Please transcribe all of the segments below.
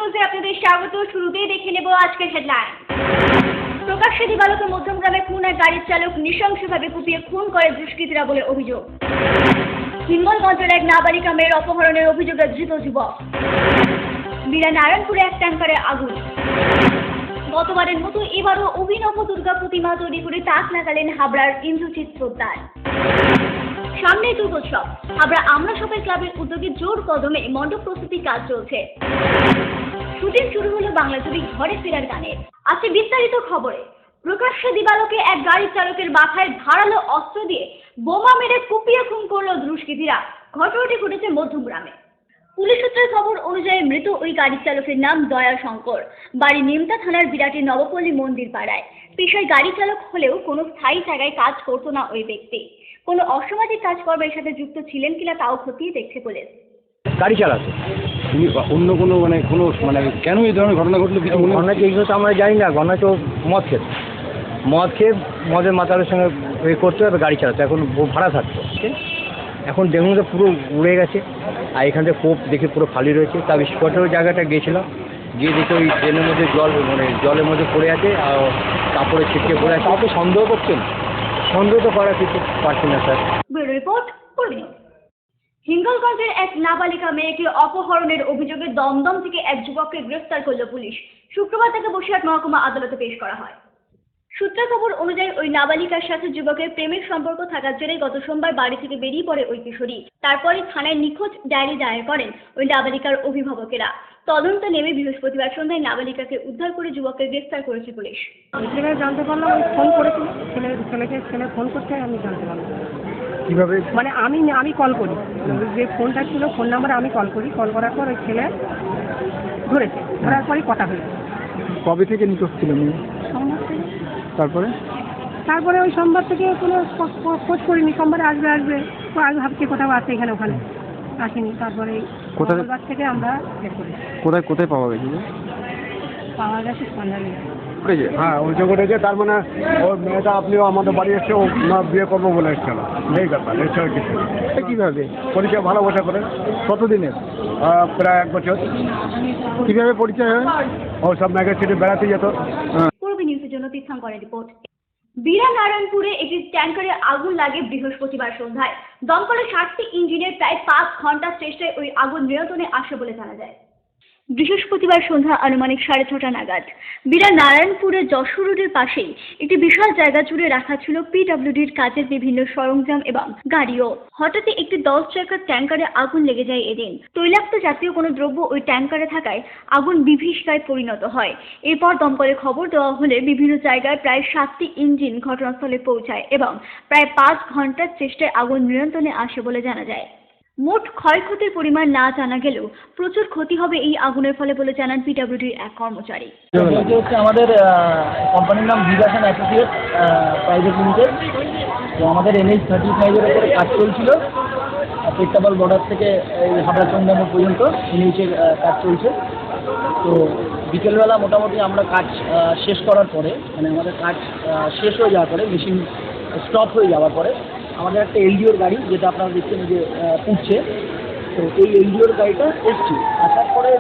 নিউজে আপনাদের স্বাগত। শুরুতেই দেখে নেব আজকের হেডলাইন। প্রকাশ্যে দিবালোকে মধ্যমগ্রামে খুন এক গাড়ির চালক নৃশংসভাবে কুপিয়ে খুন করে দুষ্কৃতীরা বলে অভিযোগ। হিঙ্গলগঞ্জের এক নাবালিকা মেয়ের অপহরণের অভিযোগে ধৃত যুবক। বীরানারায়ণপুরে এক ট্যাঙ্কারে আগুন। গতবারের মতো এবারও অভিনব দুর্গা প্রতিমা তৈরি করে তাক লাগালেন হাবড়ার ইন্দ্রজিৎ পোদ্দার। সামনে দুর্গোৎসব, হাবড়া আমরা সবাই ক্লাবের উদ্যোগে জোর কদমে মণ্ডপ প্রস্তুতির কাজ চলছে। শুটিং শুরু হলো বাংলা ছবি ঘরে ফেরার গানের। আজকে বিস্তারিত খবরে। প্রকাশ্যে দিবালোকে এক গাড়ির চালকের মাথায় ধারালো অস্ত্র দিয়ে বোমা মেরে কুপিয়ে খুন করল দুষ্কৃতীরা। ঘটনাটি ঘটেছে মধ্যমগ্রামে। পুলিশ সূত্রের খবর অনুযায়ী মৃত ওই গাড়ির চালকের নাম দয়া শঙ্কর, বাড়ি নিমতা থানার বিরাটি নবপল্লী মন্দির পাড়ায়। পেশায় গাড়ি চালক হলেও কোনো স্থায়ী জায়গায় কাজ করতো না ওই ব্যক্তি। কোনো অসামাজিক কাজকর্মের সাথে যুক্ত ছিলেন কিনা তাও খতিয়ে দেখছে পুলিশ। গাড়ি চালাতো তিনি অন্য কোনো কেন এই ধরনের ঘটনা ঘটলো কিছু ঘটনা কি এগুলো তো আমরা জানি না। ঘটনা তো মদ খেয়ে মদের মাতালের সঙ্গে করতে হবে, গাড়ি চালাতো। এখন ভাড়া থাকতো, এখন দেখুন তো পুরো উড়ে গেছে। আর এখান থেকে কোপ দেখে পুরো খালি রয়েছে। তার স্পটের জায়গাটা গিয়েছিলাম, গিয়ে দেখে ওই ট্রেনের মধ্যে জলের মধ্যে পড়ে আছে আর কাপড়ে ছিটকে পড়ে আছে। আপনি সন্দেহ করছেন? সন্দেহ তো করার কিছু পারছি না স্যার। রিপোর্ট করবেন। হিঙ্গলগঞ্জের এক নাবালিকা মেয়েকে অপহরণের অভিযোগে দমদম থেকে এক যুবককে গ্রেফতার করল পুলিশ। শুক্রবার তাকে বসিরহাট মহকুমা আদালতে পেশ করা হয়। সূত্রের খবর অনুযায়ী ওই নাবালিকার সাথে যুবকের প্রেমের সম্পর্ক থাকার জেরে গত সোমবার বাড়ি থেকে বেরিয়ে পড়ে ওই কিশোরী। তারপরে থানায় নিখোঁজ ডায়েরি দায়ের করেন ওই নাবালিকার অভিভাবকেরা। তদন্ত নেমে বৃহস্পতিবার সন্ধ্যায় নাবালিকাকে উদ্ধার করে যুবককে গ্রেফতার করেছে পুলিশ। জানতে পারলাম, ফোন করেছিল ছেলে ফোন করতে আমি জানতে পারলাম। কীভাবে? আমি কল করি, যে ফোনটা ছিল ফোন নাম্বারে আমি কল করি। কল করার পর ওই ছেলে ধরেছে, ধরার পরই কথা হয়েছে। কবে থেকে নিখোঁজ ছিল মেয়ে? সোমবার থেকে। তারপরে ওই সোমবার থেকে কোনো খোঁজ করিনি। সোমবারে আসবে আমি ভাবছি কোথাও আছে এখানে ওখানে, আসেনি। তারপরে মঙ্গলবার থেকে আমরা কোথায় পাওয়া গেছে? পাওয়া গেছে সন্ধ্যাবে। হ্যাঁ, অভিযোগ উঠেছে। তার মানে ওর মেয়েটা আপনিও আমাদের বাড়ি এসছে, ও না বিয়ে করবো বলে এসছিল। এই ব্যাপার, এছাড়া কিছু। কীভাবে পরিচয়? ভালোবাসা করে। কতদিনের? প্রায় 1 বছর। কীভাবে পরিচয় হয়? ও সব ম্যাগাজিনে বেড়াতে যেত। পূর্ব নিউজের জন্য তীর্থঙ্করের রিপোর্ট। বীরানারায়ণপুরে একটি ট্যাঙ্কারে আগুন লাগে বৃহস্পতিবার সন্ধ্যায়। দমকলের 7টি ইঞ্জিনের প্রায় 5 ঘন্টার চেষ্টায় ওই আগুন নিয়ন্ত্রণে আসে বলে জানা যায়। বৃহস্পতিবার সন্ধ্যা আনুমানিক 6:30 নাগাদ বীরানারায়ণপুরের যশোর রোডের পাশেই একটি বিশাল জায়গা জুড়ে রাখা ছিল পিডব্লিউডির কাজের বিভিন্ন সরঞ্জাম এবং গাড়িও। হঠাৎই একটি 10 চাকার ট্যাঙ্কারে আগুন লেগে যায় এদিন। তৈলাক্ত জাতীয় কোনো দ্রব্য ওই ট্যাঙ্কারে থাকায় আগুন বিভীষিকায় পরিণত হয়। এরপর দমকলে খবর দেওয়া হলে বিভিন্ন জায়গায় প্রায় 7টি ইঞ্জিন ঘটনাস্থলে পৌঁছায় এবং প্রায় 5 ঘন্টার চেষ্টায় আগুন নিয়ন্ত্রণে আসে বলে জানা যায়। মোট ক্ষয়ক্ষতির পরিমাণ না জানা গেলেও প্রচুর ক্ষতি হবে এই আগুনের ফলে বলে জানান পিডব্লিউডির এক কর্মচারী। আমাদের কোম্পানির নাম ভিগাশন অ্যাসোসিয়েট প্রাইভেট লিমিটেড। তো আমাদের NH-35 উপরে কাজ চলছিল। পেট্টাপাল বর্ডার থেকে এই হাবড়া চন্দ্রমোড় পর্যন্ত NH-এর কাজ চলছে। তো বিকেলবেলা মোটামুটি আমরা কাজ শেষ করার পরে, আমাদের কাজ শেষ হয়ে যাওয়ার পরে, মেশিন স্টপ হয়ে যাওয়ার পরে আমাদের একটা LDOর গাড়ি, যেটা আপনারা দেখছেন যে উঠছে, তো এই LDOর গাড়িটা এসছে। আসার পরে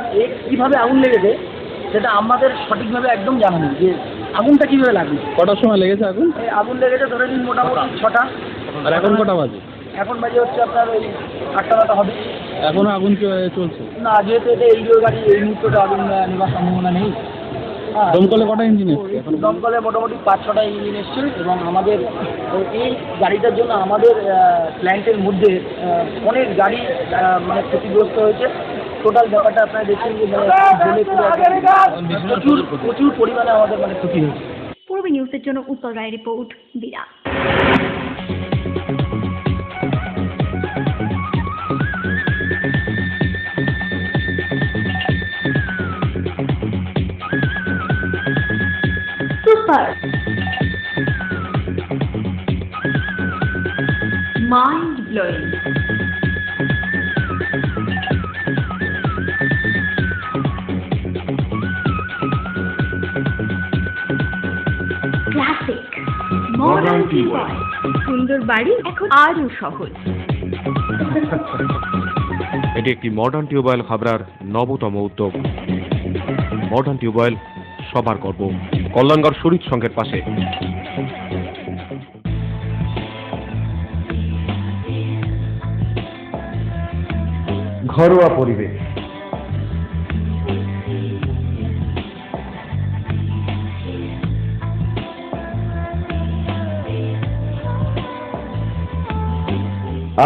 কীভাবে আগুন লেগেছে সেটা আমাদের সঠিকভাবে একদম জানা নেই যে আগুনটা কীভাবে লাগবে। কটার সময় লেগেছে আগুন? আগুন লেগেছে ধরে নিন মোটামুটি 6টা। আর এখন কটা বাজে? এখন বাজে হচ্ছে আপনার ওই 8টা হবে। এখনো আগুন চলছে না, যেহেতু এটা LDOর গাড়ি, এই মুহূর্তে আগুন নেওয়ার সম্ভাবনা নেই। দমকলে কটা ইঞ্জিন এসছে? দমকলে মোটামুটি 5-6টা ইঞ্জিন এসছে এবং আমাদের এই গাড়িটার জন্য আমাদের প্ল্যান্টের মধ্যে অনেক গাড়ি ক্ষতিগ্রস্ত হয়েছে। টোটাল ব্যাপারটা আপনারা দেখছেন যে প্রচুর পরিমাণে আমাদের ক্ষতি হয়েছে। পূর্ব নিউজের জন্য উত্তর রায় রিপোর্ট, বীরা। Super mind blowing. Classic modern tubewell. সুন্দর বাড়ি এখন আরও সহজ। এটি একটি মডার্ন টিউবওয়েল হাবড়ার নবতম উদ্যোগ। মডার্ন টিউবওয়েল সবার গর্ব, কল্যাণগড় শরীফ সংঘের পাশে। ঘরোয়া পরিবেশ,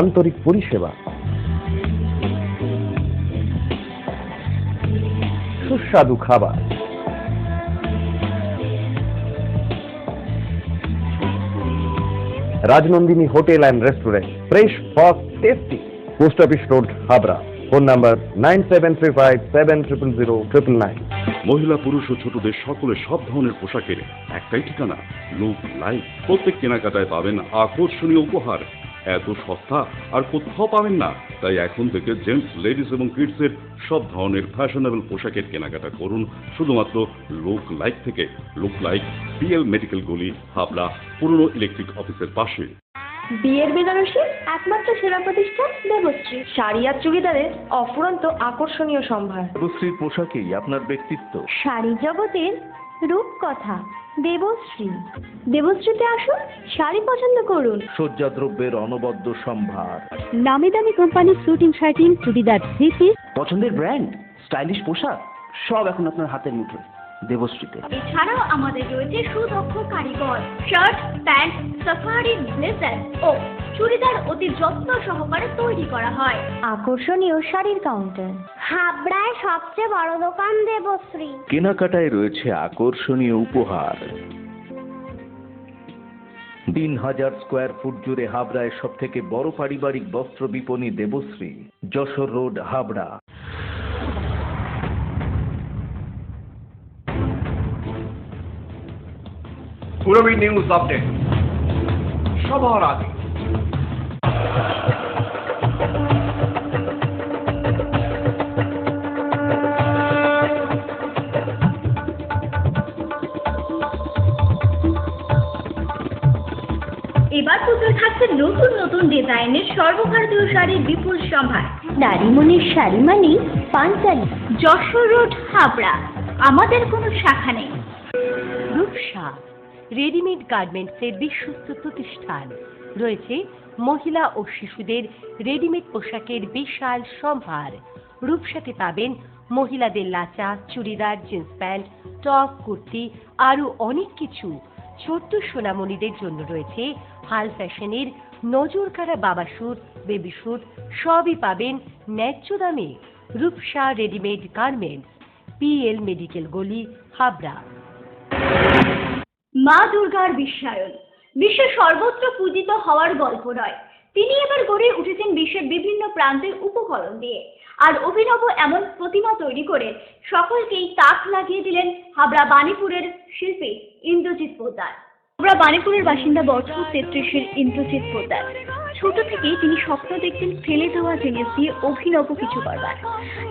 আন্তরিক পরিষেবা, সুস্বাদু খাবার, Rajnandini hotel and restaurant, fresh, fast, tasty. Post office road, Habra. Phone number 9735700099। মহিলা, পুরুষ ও ছোটদের সকলের সব ধরনের পোশাকের একটাই ঠিকানা, লুক লাইফ। প্রত্যেক কেনাকাটায় পাবেন আকর্ষণীয় উপহার। এত সস্তা আর কোথাও পাবেন না। তাই এখন থেকে জেন্টস, লেডিস এবং কিডসের সব ধরনের ফ্যাশনেবল পোশাকের কেনাকাটা করুন শুধুমাত্র লুক লাইফ থেকে। লুক লাইফ, পিএল মেডিকেল গলি, হাবড়া, পুরনো ইলেকট্রিক অফিসের পাশে। বিয়ের বেনারসি একমাত্র সেরা প্রতিষ্ঠান দেবশ্রী। শাড়ি আর চুড়িদারের অফুরন্ত আকর্ষণীয় সম্ভার। দেবশ্রীর পোশাকেই আপনার ব্যক্তিত্ব। শাড়ি জগতের রূপকথা দেবশ্রী। দেবশ্রীতে আসুন, শাড়ি পছন্দ করুন। সজ্জাদ্রব্যের অনবদ্য সম্ভার। নামি দামি কোম্পানির স্যুটিং, শার্টিং, চুড়িদার, থ্রি পিস। পছন্দের ব্র্যান্ড, স্টাইলিশ পোশাক সব এখন আপনার হাতের মুঠোয় দেবশ্রীতে। এছাড়াও আমাদের রয়েছে সুদক্ষ কারিগর। শার্ট, প্যান্ট, সাফারি, ব্লেজার ও চুড়িদার অতি যত্ন সহকারে তৈরি করা হয়। আকর্ষণীয় শাড়ির কাউন্টার। হাবড়ায় সবচেয়ে বড় দোকান দেবশ্রী। কেনাকাটায় রয়েছে আকর্ষণীয় উপহার। 3000 স্কোয়ার ফুট জুড়ে হাবড়ায় সব থেকে বড় পারিবারিক বস্ত্র বিপণী Debashree, Jessore road, Habra. Purabi news update সবার আগে। এবার পুজোয় থাকছে নতুন নতুন ডিজাইনের সর্বভারতীয় শাড়ির বিপুল সম্ভার। নারীমণির শাড়ি মানেই পাঞ্চালী। যশোর রোড, হাবড়া। আমাদের কোনো শাখা নেই। রূপসা রেডিমেড গার্মেন্টসের বিশ্বস্ত প্রতিষ্ঠান। রয়েছে মহিলা ও শিশুদের রেডিমেড পোশাকের বিশাল সম্ভার। রূপসাতে পাবেন মহিলাদের lachha, churidar, jeans pant, top, kurti, আরও অনেক কিছু। ছোট্ট সোনামণিদের জন্য রয়েছে হাল ফ্যাশনের নজরকাড়া বাবা স্যুট, বেবি স্যুট, সবই পাবেন ন্যায্য দামে। Rupsa readymade garments, PL medical গলি, হাবড়া। মা দুর্গার বিশ্বায়ন বিশ্বের সর্বত্র পূজিত হওয়ার গল্প নয়, তিনি এবার গড়ে উঠেছেন বিশ্বের বিভিন্ন প্রান্তের উপকরণ দিয়ে। আর অভিনব এমন প্রতিমা তৈরি করে সকলকেই তাক লাগিয়ে দিলেন হাবড়া বাণীপুরের শিল্পী ইন্দ্রজিৎ পোদ্দার। হাবড়া বাণীপুরের বাসিন্দা বছর 33-এর ইন্দ্রজিৎ পোদ্দার ছোট থেকেই তিনি স্বপ্ন দেখতেন ফেলে দেওয়া জিনিস দিয়ে অভিনব কিছু করবার।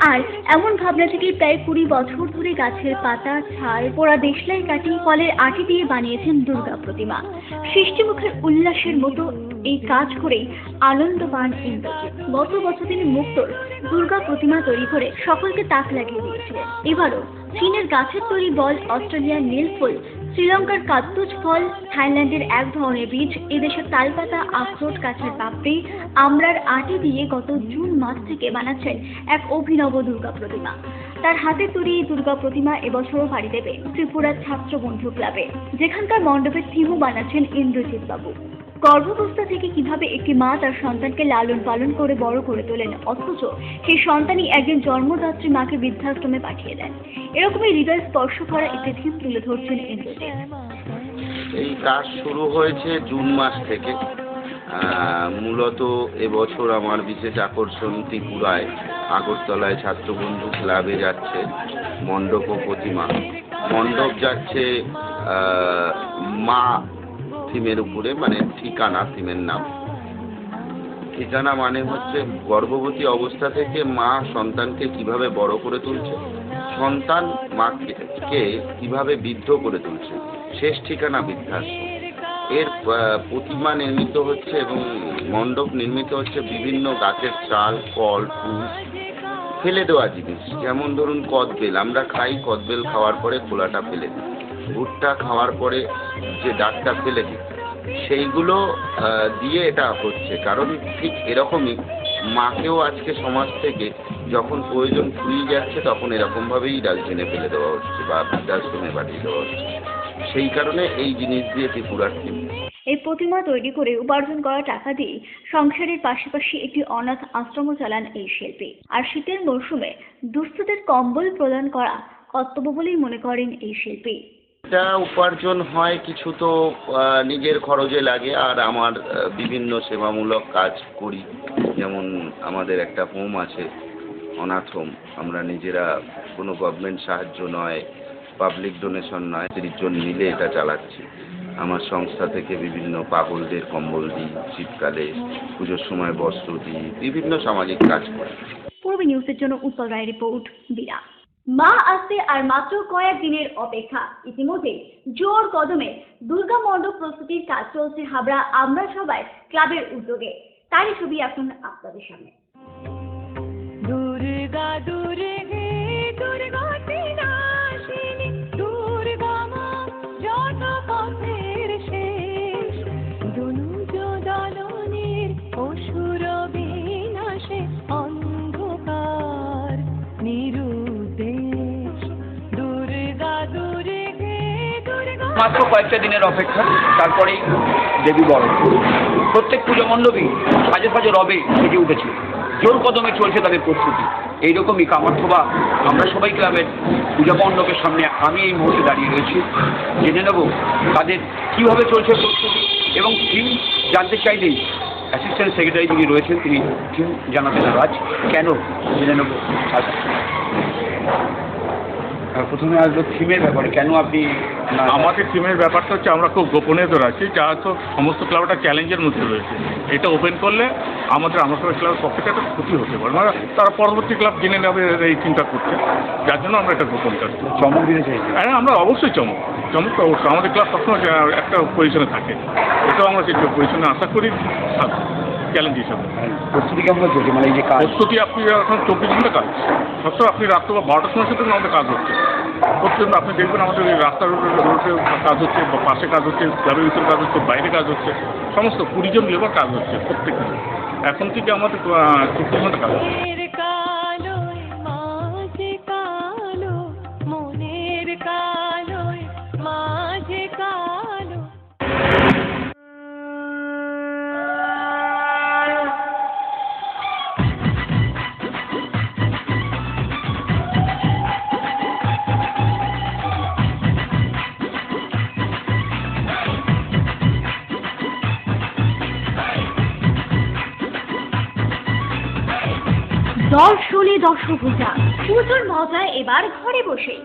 আর এমন ভাবনা থেকেই প্রায় 20 বছর ধরে গাছের পাতা, ছাল, পোড়া দেশলাই কাটি, ফলের আটি দিয়ে বানিয়েছেন দুর্গা প্রতিমা। সৃষ্টিমুখের উল্লাসের মতো এই কাজ করেই আনন্দ পান ইন্দ্রজিৎ। গত বছর তিনি মুক্তোর দুর্গা প্রতিমা তৈরি করে সকলকে তাক লাগিয়ে দিয়েছিলেন। এবারও চীনের গাছের তৈরি বল, অস্ট্রেলিয়ার নীল ফুল, শ্রীলঙ্কার কাত্তুজ ফল, থাইল্যান্ডের এক ধরনের বীজ, এদেশের তালপাতা, আখরোট, কাঁচার পাপড়ি, আমড়ার আটি দিয়ে গত জুন মাস থেকে বানাচ্ছেন এক অভিনব দুর্গা প্রতিমা। তার হাতে তৈরি দুর্গা প্রতিমা এবছরও পাড়ি দেবে ত্রিপুরার ছাত্র বন্ধু ক্লাবে, যেখানকার মণ্ডপের থিমও বানাচ্ছেন ইন্দ্রজিৎ বাবু। গর্ভাবস্থা থেকে কিভাবে একটি মা তার সন্তানকে লালন পালন করে বড় করে তোলেন, অথচ সেই সন্তানই একদিন জন্মদাত্রী মাকে বৃদ্ধাশ্রমে পাঠিয়ে দেন। এরকমই হৃদয় স্পর্শ করা একটি থিম তুলে ধরছেন ইন্দ্রজিৎ। এই কাজ শুরু হয়েছে জুন মাস থেকে। মূলত এবছর আমার বিশেষ আকর্ষণ ত্রিপুরায় আগরতলায় ছাত্রবন্ধু ক্লাবে যাচ্ছে মণ্ডপ ও প্রতিমা। মণ্ডপ যাচ্ছে মা থিমের উপরে, মানে ঠিকানা, থিমের নাম ঠিকানা মানে হচ্ছে গর্ভবতী অবস্থা থেকে মা সন্তানকে কিভাবে বড় করে তুলছে, সন্তান মাকে কিভাবে বৃদ্ধ করে তুলছে, শেষ ঠিকানা বৃদ্ধাশ্রম। এর প্রতিমা নির্মিত হচ্ছে এবং মণ্ডপ নির্মিত হচ্ছে বিভিন্ন গাছের চাল, ফল, ফুল ফেলে দেওয়া জিনিস, যেমন ধরুন কদবেল, আমরা খাই, কদবেল খাওয়ার পরে খোলাটা ফেলে দিই, ভুট্টা খাওয়ার পরে যে ডাকটা ফেলে দিই, সেইগুলো দিয়ে এটা হচ্ছে। কারণ ঠিক এরকমই মাকেও আজকে সমাজ থেকে যখন প্রয়োজন ফুরিয়ে যাচ্ছে তখন এরকমভাবেই ডাস্টবিনে ফেলে দেওয়া হচ্ছে বা বৃদ্ধাশ্রমে পাঠিয়ে দেওয়া হচ্ছে। সেই কারণে এই জিনিস দিয়ে ত্রিপুরার টিম এই প্রতিমা তৈরি করে উপার্জন করা টাকা দিয়ে সংসারের পাশাপাশি একটি অনাথ আশ্রমও চালান এই শিল্পী। আর শীতের মরশুমে দুস্থদের কম্বল প্রদান করা কর্তব্য বলেই মনে করেন এই শিল্পী। এটা উপার্জন হয়, কিছু তো নিজের খরচে লাগে, আর আমার বিভিন্ন সেবামূলক কাজ করি। যেমন আমাদের একটা হোম আছে, অনাথ হোম, আমরা নিজেরা কোনো গভর্নমেন্ট সাহায্য নয়, পাবলিক ডোনেশন নয়, 30 জন মিলে এটা চালাচ্ছি। আমার সংস্থা থেকে বিভিন্ন পাগলদের কম্বল দিই, শীতকালে পুজোর সময় বস্ত্র দিই, বিভিন্ন সামাজিক কাজ করি। পূর্বী নিউজের জন্য উৎপল রায় রিপোর্ট, বিরা। মা আসতে আর মাত্র কয়েক দিনের অপেক্ষা। ইতিমধ্যে জোর কদমে দুর্গা মণ্ডপ প্রস্তুতির কাজ চলছে হাবড়া আমরা সবাই ক্লাবের উদ্যোগে। তারই ছবি এখন আপনাদের সামনে। দুর্গা দুর্গে দুর্গতি নাশিনী দুর্গা মা যত পথের শেষ, দনুজ দলনের অসুর বিনাশে অন্ধকার নিরুদ্দেশ। দুর্গা দুর্গে দুর্গা মাত্র কয়েকটা দিনের অপেক্ষা, তারপরেই দেবী বরণ। প্রত্যেক পুজো মণ্ডপই সাজে সাজে রবে সেজে উঠেছে, জোর কদমে চলছে তাদের প্রস্তুতি। এইরকমই কামার্থবা আমরা সবাই ক্লাবের পূজা মণ্ডপের সামনে আমি এই মুহূর্তে দাঁড়িয়ে রয়েছি। জেনে নেব তাদের কীভাবে চলছে প্রস্তুতি, এবং থিম জানতে চাইলেই অ্যাসিস্ট্যান্ট সেক্রেটারি যিনি রয়েছেন তিনি থিম জানাতে নারাজ কেন, জেনে নেব। প্রথমে আসলো থিমের ব্যাপারে, কেন আপনি? আমাদের থিমের ব্যাপারটা হচ্ছে আমরা খুব গোপনীয়তা রাখছি, যা তো সমস্ত ক্লাবটা চ্যালেঞ্জের মধ্যে রয়েছে। এটা ওপেন করলে আমাদের ক্লাবের পক্ষে একটা ক্ষতি হতে পারে, মানে তারা পরবর্তী ক্লাব জেনে নেবে এই চিন্তা করছে, যার জন্য আমরা এটা গোপন করছি। চমক দিতে চাইছি। হ্যাঁ, আমরা অবশ্যই চমক তো অবশ্যই আমাদের ক্লাব সবসময় একটা পজিশনে থাকে, এটাও আমরা সেই পজিশনে আশা করি চ্যালেঞ্জ হিসাবে। প্রস্তুতি কেমন চলছে, মানে এই যে প্রস্তুতি আপনি এখন 24 ঘন্টা কাজ, সবসময় আপনি রাত্র বা 12টার সময় সাথে আমাদের কাজ হচ্ছে। প্রত্যেক আপনি দেখবেন আমাদের এই রাস্তার রোডে কাজ হচ্ছে, বা পাশে কাজ হচ্ছে, ক্লাবের ভিতরে কাজ হচ্ছে, বাইরে কাজ হচ্ছে, সমস্ত 20 জন লেবার কাজ হচ্ছে প্রত্যেক দিন। এখন থেকে আমাদের 24 ঘন্টা কাজ হচ্ছে। দর্শনে দর্শভূজা পুজোর মজায় এবার ঘরে বসে।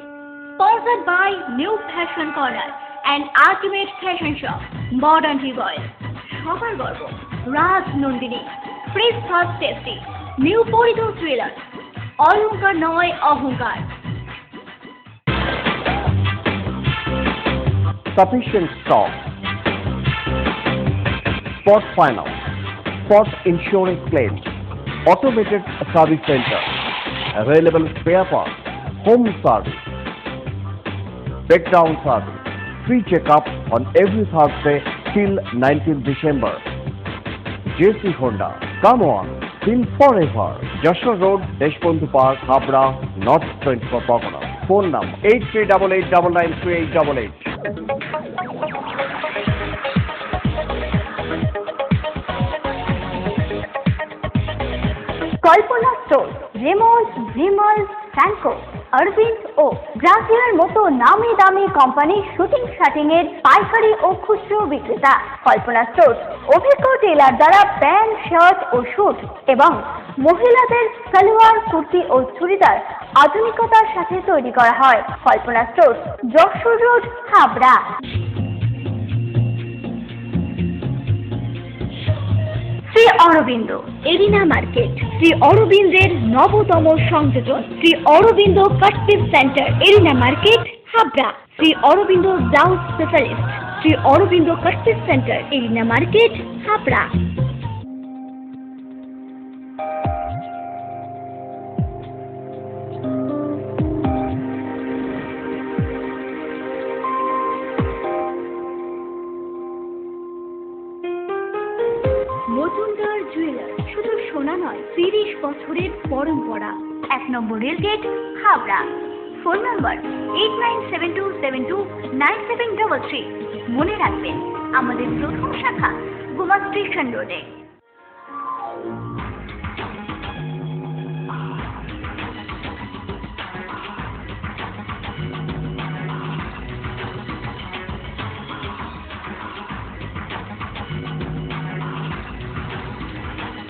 Sponsored by new fashion corner and ultimate fashion shop modern tubewell. সবার গর্ব Raj Nandini, fresh first tasty, new পরিধন জুয়েলার, অলংকার নয় অহংকার। Sufficient stock. Spot finance, spot insurance claims, automated service center, available spare parts, home service, breakdown service, free checkup on every Thursday till 19th December. JC Honda, come on, till forever. Joshua Road, Deshbandhu Park, Habra, North 24 Pargana. Phone number 8388993888. Kalpana store, Raymond, Vimal, Franco, Aurobindo ও ব্রাজিলের মতো নামি দামি কোম্পানির shooting shirting এর পাইকারি ও খুচরো বিক্রেতা। কল্পনা স্টোর অভিজ্ঞ টেলার দ্বারা প্যান্ট, শার্ট ও স্যুট এবং মহিলাদের সালোয়ার, কুর্তি ও চুড়িদার আধুনিকতার সাথে তৈরি করা হয়। Kalpana store, Jessore road, Habra. Shri Aurobindo arena market, Shri অরবিন্দের নবতম সংযোজন, Shri Aurobindo cut piece centre, arena market, Habra. Shri Aurobindo blouse specialist, Shri Aurobindo cut piece centre, arena market, Habra. খেলা নয়, 30 বছরের পরম্পরা। 1 number rail gate, Habra. Phone number 8972729733। মনে রাখবেন, আমাদের প্রথম শাখা গোমা স্টেশন রোডে।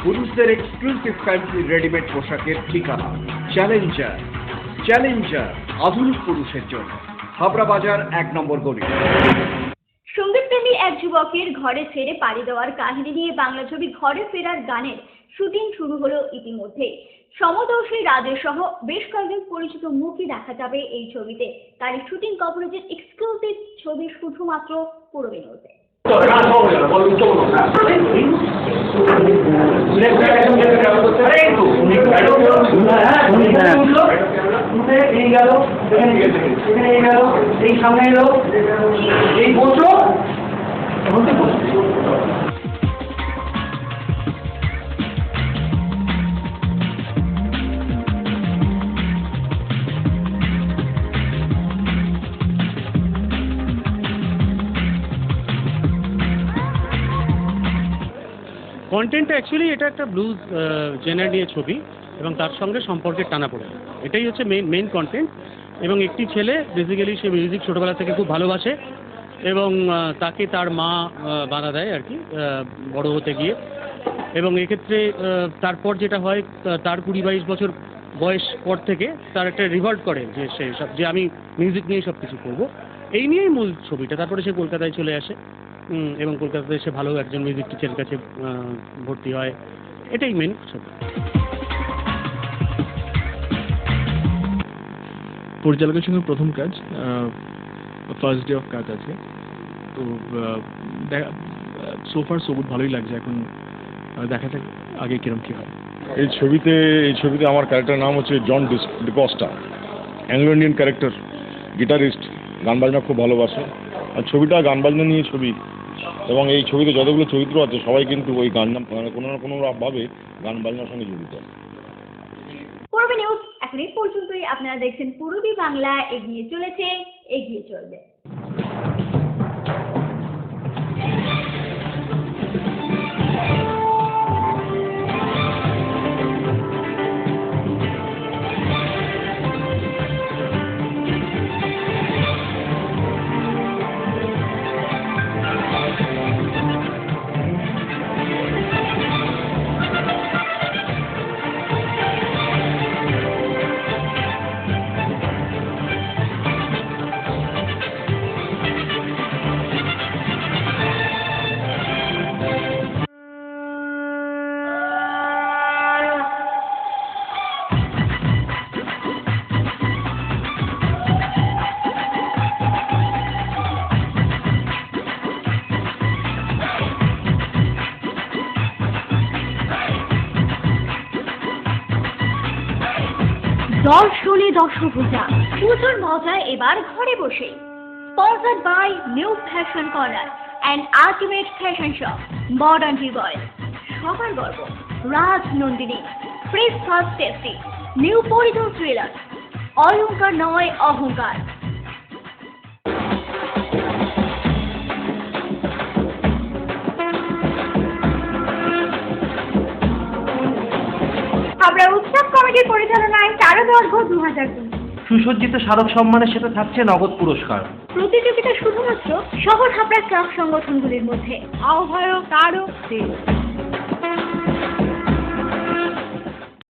পুরুষদের এক্সক্লুসিভ ফ্যান্সি রেডিমেড পোশাকের ঠিকানা চ্যালেঞ্জার। চ্যালেঞ্জার আধুনিক পুরুষের জন্য, হাবড়া বাজার 1 নম্বর গলি। সঙ্গীতপ্রেমী এক যুবকের ঘরে ছেড়ে পাড়ি দেওয়ার কাহিনী নিয়ে বাংলা ছবি ঘরে ফেরার গানের শুটিং শুরু হলো ইতিমধ্যে। সমদর্শী রাজেশ সহ বেশ কয়েকজন পরিচিত মুখই দেখা যাবে এই ছবিতে। তার শুটিং কভারেজের এক্সক্লুসিভ ছবি শুধুমাত্র পূরবী নিউজে। কন্টেন্টটা অ্যাকচুয়ালি এটা একটা ব্লুজ জেনার নিয়ে ছবি এবং তার সঙ্গে সম্পর্কের টানাপোড়েন, এটাই হচ্ছে মেইন কন্টেন্ট। এবং একটি ছেলে বেসিক্যালি সে মিউজিক ছোটোবেলা থেকে খুব ভালোবাসে এবং তাকে তার মা বাধা দেয় আর কি বড় হতে গিয়ে। এবং এক্ষেত্রে তারপর যেটা হয়, তার 20-22 বছর বয়স পর থেকে তার একটা রিভল্ট করে যে আমি মিউজিক নিয়ে সব কিছু করবো, এই নিয়েই মূল ছবিটা। তারপরে সে কলকাতায় চলে আসে এবং কলকাতাতে এসে ভালো একজন মিউজিক টিচারের কাছে ভর্তি হয়, এটাই মেন ছবি। পরিচালকের সঙ্গে প্রথম কাজ, ফার্স্ট ডে অফ কাজ আছে, তো সোফার সবুজ ভালোই লাগছে। এখন দেখা যাক আগে কিরম কী হয়। এই ছবিতে আমার ক্যারেক্টার নাম হচ্ছে John D'Costa, Anglo Indian character, guitarist, গান বাজনা খুব ভালোবাসে। আর ছবিটা গান বাজনা নিয়ে ছবি, এবং এই ছবিতে যতগুলো চরিত্র আছে সবাই কিন্তু ওই গান মানে কোনো না কোনো ভাবে গান বাজনার সঙ্গে জড়িত। পূরবী নিউজ এখন এই পর্যন্তই। আপনারা দেখছেন পূরবী বাংলা, এগিয়ে চলেছে, এগিয়ে চলবে। দর্শনে দশভূজা, পুজোর মজা এবার ঘরে বসে। Sponsored by new fashion corner and ultimate fashion shop, modern টিবয়। সবার গর্ব Raj Nandini, fresh first tasty, new পরিজন জুয়েলার, অলংকার নয় অহংকার। হাবড়া উৎসব কমিটির পরিচালনায় তারদর্ঘ 2020। সুসজ্জিত স্মারক সম্মানের সাথে থাকছে নগদ পুরস্কার। প্রতিযোগিতা শুধুমাত্র শহর হাবড়া ক্লাব সংগঠনগুলির মধ্যে। আহ্বায়ক আরো